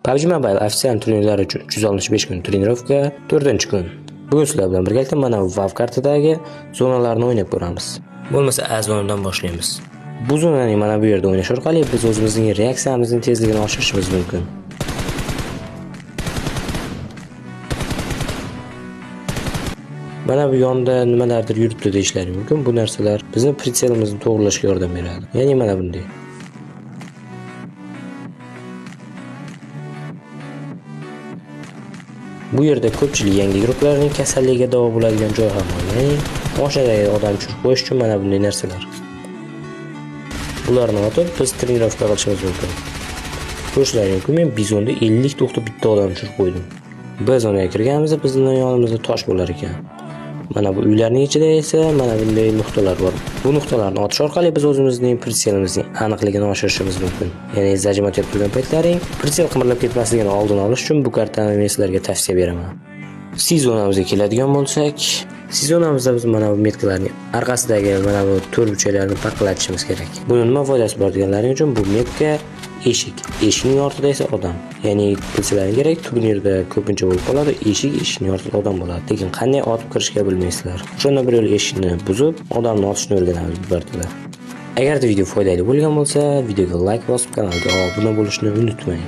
PUBG Mobile ofisial turnirlari uchun 365 kun trenirovka 4-kun. Bugun sizlar bilan birgalikda mana bu WoW kartidagi zonalarni o'ynab ko'ramiz. Bo'lmasa A zonadan boshlaymiz. Bu zonani mana bu yerda o'ynash orqali biz o'zimizning reaksiyamizning tezligini oshirishimiz mumkin. Mana bu yonda nimalardir yuribdi deyishlari mumkin. Bu narsalar bizning pritselimizni to'g'rilashga yordam beradi. Ya'ni mana bunday. Bu yerda ko'pchilik yangi guruhlarning kasalligiga davo bo'ladigan joy ham bor. Ya'ni mashinadagi odam tushirib qo'yish uchun mana bunday narsalar. Bularni otib biz trenirovka qilishimiz mumkin. Ko'rishlaring mumkin, men bizonda 50 to'xta bitta odam tushirib qo'ydim. Biz zonaga kirganimizda bizning yonimizda tosh bo'lar ekan. Mana bu uylarning ichida esa mana bunday nuqtalar bor. Bu nuqtalarni otish orqali biz o'zimizning pritselimizning aniqligini oshirishimiz mumkin. Ya'ni zajmat etib turgan paytlaring pritsel qimirlab ketmasligini oldini olish uchun bu kartani men sizlarga tavsiya beraman. C zonamizga keladigan bo'lsak, C zonamizda biz mana bu metkalarning orqasidagi mana bu to'rtburchaklarni farqlatishimiz kerak. Buning nima foydasi bor deganlaring uchun bu metka eshik. Eshikning ortida esa odam. Ya'ni bilsalaring kerak, turnirda ko'pincha bo'lib qoladi, eshikning ortida odam bo'ladi. Lekin qanday otib kirishga bilmaysizlar. O'shanda bir yo'l eshikni buzib, odamni otishni o'rganamiz bu partida. Agar video foydali bo'lgan bo'lsa, videoga like bosib, kanalga obuna bo'lishni unutmang.